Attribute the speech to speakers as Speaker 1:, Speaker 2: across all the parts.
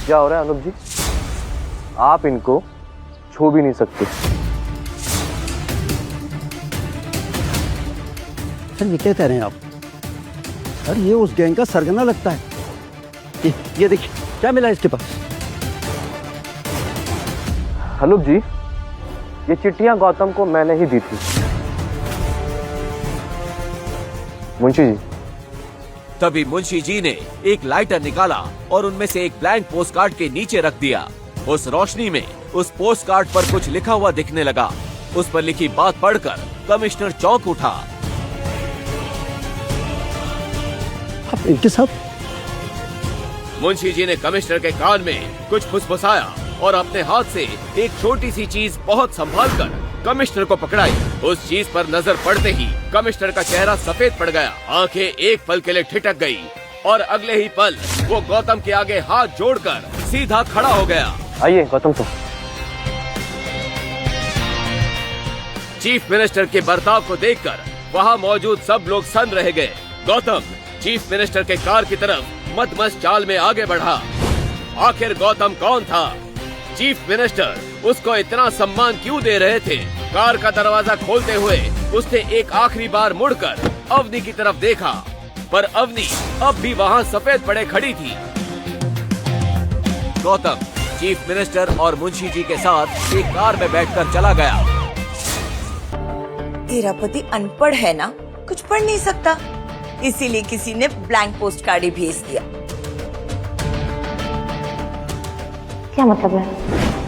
Speaker 1: क्या हो रहा है अनुप जी? आप इनको छू भी नहीं सकते।
Speaker 2: सर ये क्या कह रहे हैं आप? सर ये उस गैंग का सरगना लगता है। ये देखिए क्या मिला इसके पास।
Speaker 1: अनुप जी, ये चिट्ठियां गौतम को मैंने ही दी थी। मुंशी जी।
Speaker 3: तभी मुंशी जी ने एक लाइटर निकाला और उनमें से एक ब्लैंक पोस्ट कार्ड के नीचे रख दिया। उस रोशनी में उस पोस्ट कार्ड पर कुछ लिखा हुआ दिखने लगा। उस पर लिखी बात पढ़कर कमिश्नर चौंक उठा।
Speaker 2: आप इनके साथ?
Speaker 3: मुंशी जी ने कमिश्नर के कान में कुछ फुसफुसाया और अपने हाथ से एक छोटी सी चीज बहुत संभाल कर कमिश्नर को पकड़ाई। उस चीज पर नजर पड़ते ही कमिश्नर का चेहरा सफेद पड़ गया, आंखें एक पल के लिए ठिठक गई और अगले ही पल वो गौतम के आगे हाथ जोड़कर सीधा खड़ा हो गया।
Speaker 1: आइए गौतम साहब।
Speaker 3: चीफ मिनिस्टर के बर्ताव को देखकर वहाँ मौजूद सब लोग सन रह गए। गौतम चीफ मिनिस्टर के कार की तरफ मदमस्त चाल में आगे बढ़ा। आखिर गौतम कौन था? चीफ मिनिस्टर उसको इतना सम्मान क्यों दे रहे थे? कार का दरवाजा खोलते हुए उसने एक आखिरी बार मुड़कर अवनी की तरफ देखा, पर अवनी अब भी वहाँ सफेद पड़े खड़ी थी। गौतम चीफ मिनिस्टर और मुंशी जी के साथ एक कार में बैठकर चला गया।
Speaker 4: तेरा पति अनपढ़ है ना, कुछ पढ़ नहीं सकता, इसीलिए किसी ने ब्लैंक पोस्ट कार्ड ही भेज दिया।
Speaker 5: क्या मतलब है?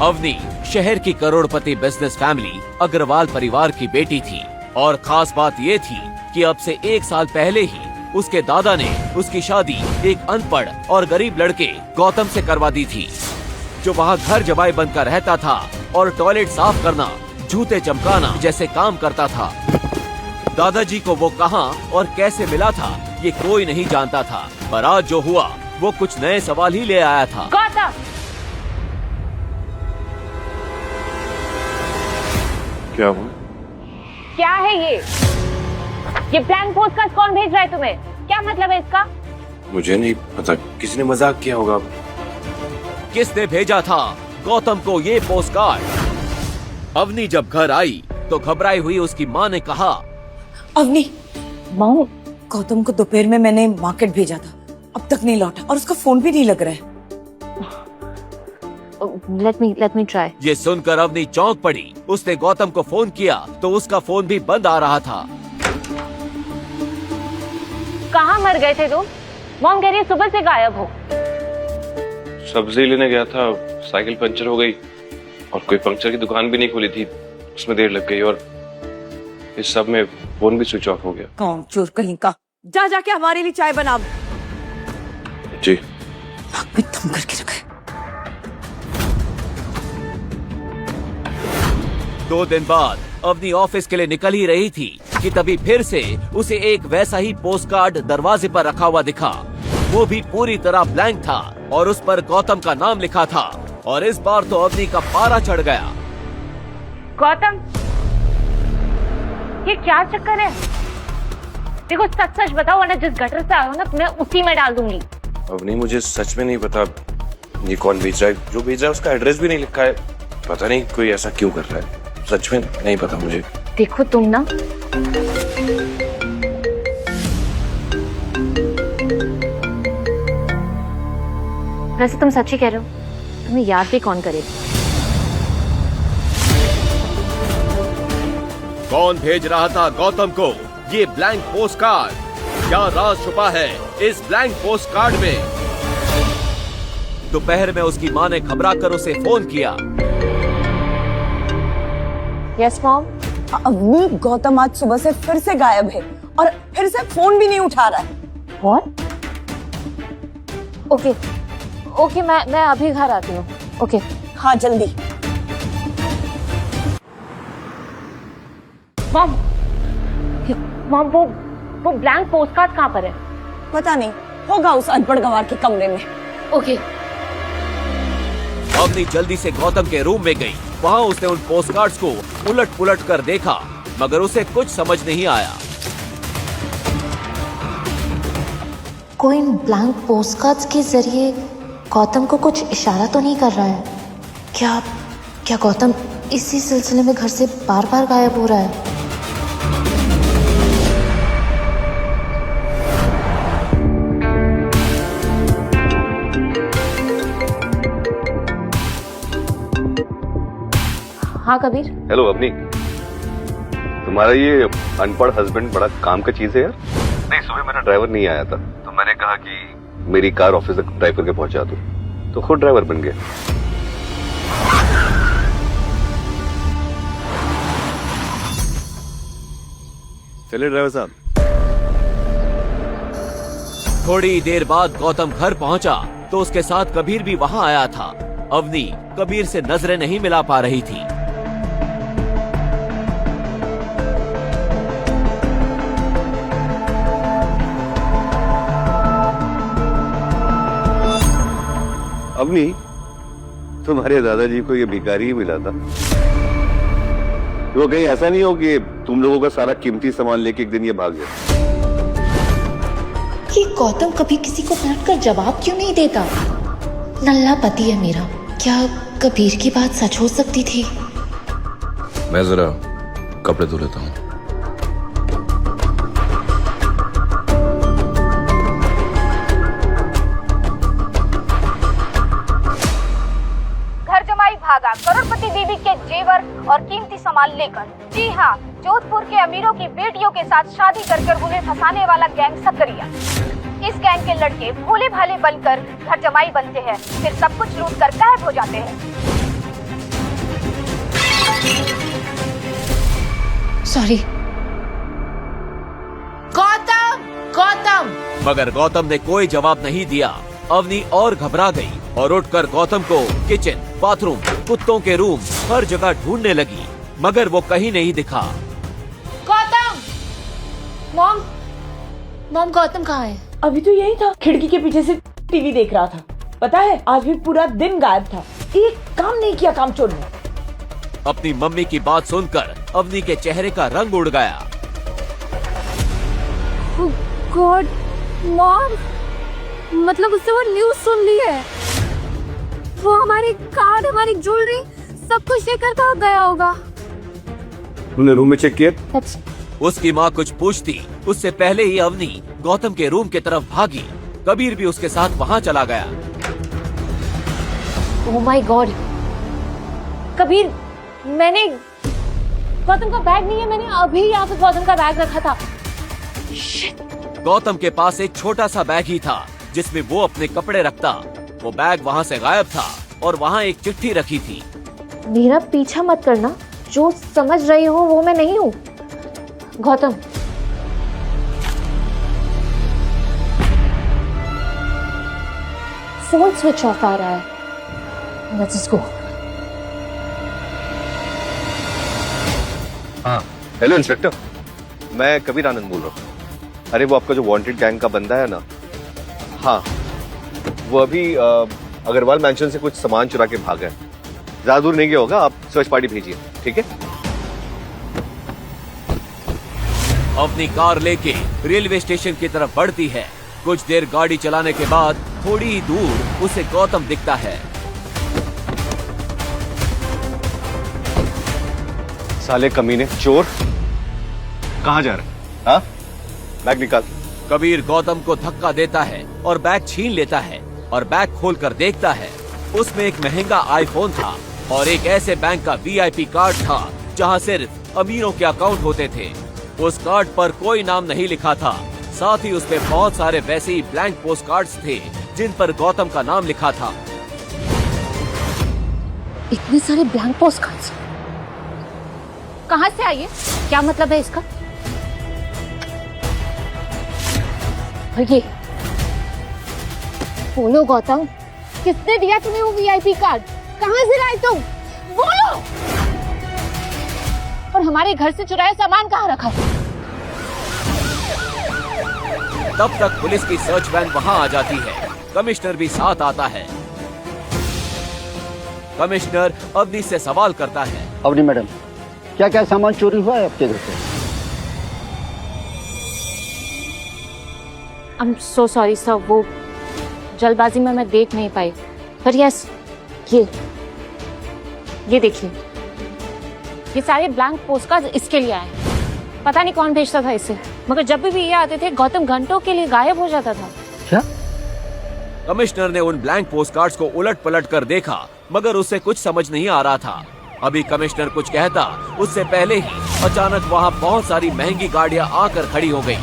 Speaker 3: अवनी शहर की करोड़पति बिजनेस फैमिली अग्रवाल परिवार की बेटी थी और खास बात ये थी कि अब से 1 साल पहले ही उसके दादा ने उसकी शादी एक अनपढ़ और गरीब लड़के गौतम से करवा दी थी, जो वहाँ घर जमाई बनकर रहता था और टॉयलेट साफ करना, जूते चमकाना जैसे काम करता था। दादाजी को वो कहाँ और कैसे मिला था ये कोई नहीं जानता था, पर आज जो हुआ वो कुछ नए सवाल ही ले आया था।
Speaker 5: गौतम,
Speaker 1: क्या हुआ?
Speaker 5: क्या है ये ब्लैंक पोस्ट कार्ड कौन भेज रहा है तुम्हें? क्या मतलब है इसका?
Speaker 6: मुझे नहीं पता, किसी ने मजाक किया होगा।
Speaker 3: किसने भेजा था गौतम को ये पोस्ट कार्ड? अवनी जब घर आई तो घबराई हुई उसकी माँ ने कहा,
Speaker 4: अवनी,
Speaker 5: मॉम,
Speaker 4: गौतम को दोपहर में मैंने मार्केट भेजा था, अब तक नहीं लौटा और उसका फोन भी नहीं लग रहा है।
Speaker 5: Let me try.
Speaker 3: ये सुनकर अवनी चौंक पड़ी। उसने गौतम को फोन किया तो उसका फोन भी बंद आ रहा था।
Speaker 5: कहाँ मर गए थे तुम? मॉम कह रही है सुबह से गायब हो।
Speaker 6: सब्जी लेने गया था, साइकिल पंचर हो गई और कोई पंक्चर की दुकान भी नहीं खुली थी, उसमें देर लग गई और इस सब में फोन भी स्विच ऑफ हो गया।
Speaker 4: कौन चोर कहीं का, जा जाके हमारे लिए चाय बना।
Speaker 6: जी।
Speaker 4: नाक में दम करके रखा है।
Speaker 3: 2 दिन बाद अवनी ऑफिस के लिए निकल ही रही थी कि तभी फिर से उसे एक वैसा ही पोस्ट कार्ड दरवाजे पर रखा हुआ दिखा। वो भी पूरी तरह ब्लैंक था और उस पर गौतम का नाम लिखा था और इस बार तो अवनी का पारा चढ़ गया।
Speaker 5: गौतम, ये क्या चक्कर है? देखो सच सच बताओ वरना जिस गटर से आया हो ना तुम्हें उसी में डाल दूंगी।
Speaker 6: अब नहीं, मुझे सच में नहीं पता ये कौन भेज रहा है। जो भेज रहा है उसका एड्रेस भी नहीं लिखा है। पता नहीं कोई ऐसा क्यों कर रहा है, सच में नहीं पता मुझे।
Speaker 5: देखो तुम ना, वैसे तुम सच ही कह रहे हो, तुम्हें याद भी कौन करेगा?
Speaker 3: कौन भेज रहा था गौतम को ये ब्लैंक पोस्ट कार्ड? क्या राज छुपा है इस ब्लैंक पोस्ट कार्ड में? दोपहर में उसकी माँ ने घबराकर उसे फोन किया।
Speaker 5: Yes mom.
Speaker 4: अवनी, गौतम आज सुबह से फिर से गायब है और फिर से फोन भी नहीं उठा रहा है।
Speaker 5: व्हाट? ओके, मैं अभी घर आती हूँ। ओके।
Speaker 4: हाँ जल्दी।
Speaker 5: मॉम, वो ब्लैंक पोस्ट कार्ड कहाँ पर है?
Speaker 4: पता नहीं, होगा उस अनपढ़ गंवार के कमरे में।
Speaker 5: ओके।
Speaker 3: अवनी जल्दी से गौतम के रूम में गई। वहाँ उसने उन पोस्ट कार्ड्स को उलट पुलट कर देखा, मगर उसे कुछ समझ नहीं आया।
Speaker 7: कोई ब्लैंक पोस्टकार्ड्स के जरिए गौतम को कुछ इशारा तो नहीं कर रहा है? क्या क्या गौतम इसी सिलसिले में घर से बार बार गायब हो रहा है?
Speaker 5: हाँ कबीर।
Speaker 8: हेलो अवनी, तुम्हारा ये अनपढ़ हस्बैंड बड़ा काम का चीज है यार। नहीं, सुबह मेरा ड्राइवर नहीं आया था तो मैंने कहा कि मेरी कार ऑफिस तक ड्राइव करके पहुंचा दूं, तो खुद ड्राइवर बन गया। चलिए ड्राइवर साहब।
Speaker 3: थोड़ी देर बाद गौतम घर पहुंचा तो उसके साथ कबीर भी वहां आया था। अवनी कबीर से नजरें नहीं मिला पा रही थी।
Speaker 8: अवनी, तुम्हारे दादाजी को ये भिखारी ही मिला था। वो कहीं ऐसा नहीं हो कि तुम लोगों का सारा कीमती सामान लेके एक दिन ये भाग गया।
Speaker 7: ये गौतम कभी किसी को पलट कर जवाब क्यों नहीं देता? नल्ला पति है मेरा, क्या कबीर की बात सच हो सकती थी?
Speaker 6: मैं जरा कपड़े धो लेता हूँ।
Speaker 5: घर जमाई भागा करोड़पति बीबी के जेवर और कीमती सामान लेकर। जी हाँ, जोधपुर के अमीरों की बेटियों के साथ शादी कर उन्हें फंसाने वाला गैंग सकरिया। इस गैंग के लड़के भोले भाले बनकर घर जमाई बनते हैं, फिर सब कुछ लूट कर गायब हो जाते हैं।
Speaker 7: सॉरी। गौतम, गौतम।
Speaker 3: मगर गौतम ने कोई जवाब नहीं दिया। अवनी और घबरा गई और उठकर गौतम को किचन, बाथरूम, कुत्तों के रूम, हर जगह ढूंढने लगी, मगर वो कहीं नहीं दिखा।
Speaker 7: गौतम! मॉम, मॉम गौतम कहाँ है?
Speaker 4: अभी तो यही था, खिड़की के पीछे से टीवी देख रहा था। पता है, आज भी पूरा दिन गायब था, एक काम नहीं किया कामचोर ने।
Speaker 3: अपनी मम्मी की बात सुनकर अवनी के चेहरे का रंग उड़ गया।
Speaker 5: गॉड मॉम, मतलब उससे वो न्यूज़ सुन ली है। वो हमारी कार्ड, हमारी ज्वेलरी सब कुछ लेकर कहाँ गया होगा?
Speaker 8: तुमने रूम में चेक किया?
Speaker 3: उसकी माँ कुछ पूछती उससे पहले ही अवनी गौतम के रूम की तरफ भागी। कबीर भी उसके साथ वहाँ चला गया।
Speaker 5: ओह माय गॉड, कबीर, मैंने गौतम का बैग नहीं है, मैंने अभी यहाँ पे गौतम का बैग रखा था।
Speaker 3: गौतम के पास एक छोटा सा बैग ही था जिसमें वो अपने कपड़े रखता। वो बैग वहाँ से गायब था और वहाँ एक चिट्ठी रखी थी।
Speaker 5: मेरा पीछा मत करना, जो समझ रही हो वो मैं नहीं हूँ। गौतम, फोन स्विच ऑफ आ रहा है। Let's go.
Speaker 8: हाँ, हेलो इंस्पेक्टर, मैं कबीर आनंद बोल रहा हूँ। अरे वो आपका जो वांटेड गैंग का बंदा है ना, हाँ, वो अभी अग्रवाल मैंशन से कुछ सामान चुरा के भागा है। ज्यादा दूर नहीं गया होगा, आप सर्च पार्टी भेजिए, ठीक है?
Speaker 3: अपनी कार लेके रेलवे स्टेशन की तरफ बढ़ती है। कुछ देर गाड़ी चलाने के बाद थोड़ी ही दूर उसे गौतम दिखता है।
Speaker 8: साले कमीने, चोर, कहाँ जा रहे हैं? हाँ, बैग निकाल।
Speaker 3: कबीर गौतम को धक्का देता है और बैग छीन लेता है और बैग खोलकर देखता है। उसमें एक महंगा आईफोन था और एक ऐसे बैंक का वीआईपी कार्ड था जहां सिर्फ अमीरों के अकाउंट होते थे। उस कार्ड पर कोई नाम नहीं लिखा था, साथ ही उसपे बहुत सारे वैसे ही ब्लैंक पोस्ट कार्ड्स थे जिन पर गौतम का नाम लिखा था।
Speaker 5: इतने सारे ब्लैंक पोस्ट कार्ड्स कहाँ से आई है? क्या मतलब है इसका? और ये बोलो गौतम, किसने दिया तुम्हें वो वीआईपी कार्ड? कहाँ से लाए तुम? बोलो। और हमारे घर से चुराया सामान कहाँ रखा है?
Speaker 3: तब तक पुलिस की सर्च वैन वहां आ जाती है। कमिश्नर भी साथ आता है। कमिश्नर अवनी से सवाल करता है।
Speaker 2: अवनी मैडम, क्या क्या सामान चोरी हुआ है आपके घर से?
Speaker 5: I'm so sorry sir, वो
Speaker 7: जल्दबाजी में मैं देख नहीं पाई। पर यस, ये देखिए, ये सारे ब्लैंक पोस्टकार्ड इसके लिए आए। पता नहीं कौन भेजता था इसे, मगर जब भी ये आते थे गौतम घंटों के लिए गायब हो जाता था।
Speaker 2: क्या?
Speaker 3: कमिश्नर ने उन ब्लैंक पोस्टकार्ड्स को उलट पलट कर देखा, मगर उसे कुछ समझ नहीं आ रहा था। अभी कमिश्नर कुछ कहता उससे पहले ही अचानक वहाँ बहुत सारी महंगी गाड़ियाँ आकर खड़ी हो गयी।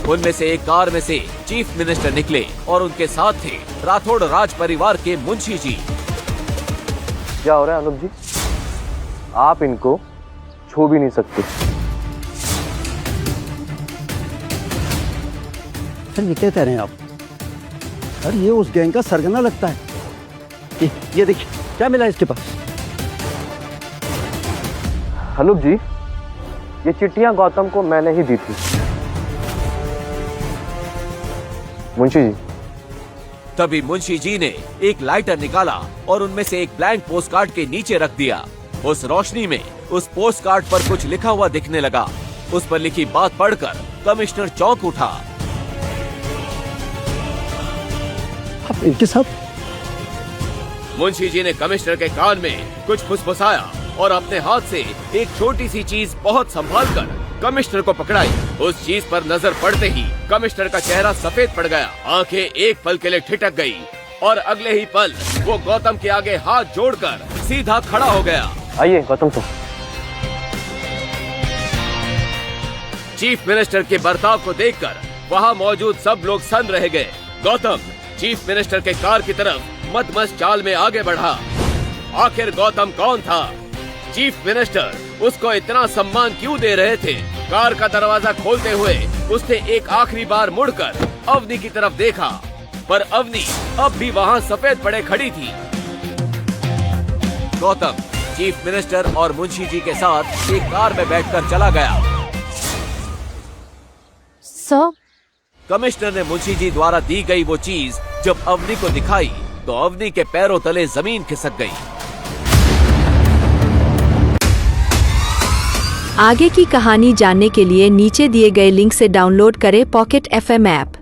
Speaker 3: उनमें से एक कार में से चीफ मिनिस्टर निकले और उनके साथ थे राठौड़ राज परिवार के मुंशी जी।
Speaker 1: क्या हो रहा है अनुप जी? आप इनको छू भी नहीं सकते।
Speaker 2: सर ये क्या कह रहे हैं आप? सर ये उस गैंग का सरगना लगता है। ये देखिए, क्या मिला इसके पास?
Speaker 1: अनुप जी, ये चिट्ठियां गौतम को मैंने ही दी थी। मुंशी जी।
Speaker 3: तभी मुंशी जी ने एक लाइटर निकाला और उनमें से एक ब्लैंक पोस्टकार्ड के नीचे रख दिया। उस रोशनी में उस पोस्टकार्ड पर कुछ लिखा हुआ दिखने लगा। उस पर लिखी बात पढ़कर कमिश्नर चौंक उठा।
Speaker 2: आप इनके साथ?
Speaker 3: मुंशी जी ने कमिश्नर के कान में कुछ फुसफुसाया और अपने हाथ से एक छोटी सी चीज बहुत संभाल कर कमिश्नर को पकड़ाई। उस चीज पर नजर पड़ते ही कमिश्नर का चेहरा सफेद पड़ गया, आंखें एक पल के लिए ठिठक गई और अगले ही पल वो गौतम के आगे हाथ जोड़कर सीधा खड़ा हो गया।
Speaker 1: आइए गौतम तो।
Speaker 3: चीफ मिनिस्टर के बर्ताव को देखकर वहाँ मौजूद सब लोग सन रह गए। गौतम चीफ मिनिस्टर के कार की तरफ मदमस्त चाल में आगे बढ़ा। आखिर गौतम कौन था? चीफ मिनिस्टर उसको इतना सम्मान क्यों दे रहे थे? कार का दरवाजा खोलते हुए उसने एक आखिरी बार मुड़कर अवनी की तरफ देखा, पर अवनी अब भी वहाँ सफेद पड़े खड़ी थी। गौतम चीफ मिनिस्टर और मुंशी जी के साथ एक कार में बैठकर चला गया।
Speaker 7: सर,
Speaker 3: कमिश्नर ने मुंशी जी द्वारा दी गई वो चीज जब अवनी को दिखाई तो अवनी के पैरों तले जमीन खिसक गई।
Speaker 9: आगे की कहानी जानने के लिए नीचे दिए गए लिंक से डाउनलोड करें पॉकेट FM ऐप।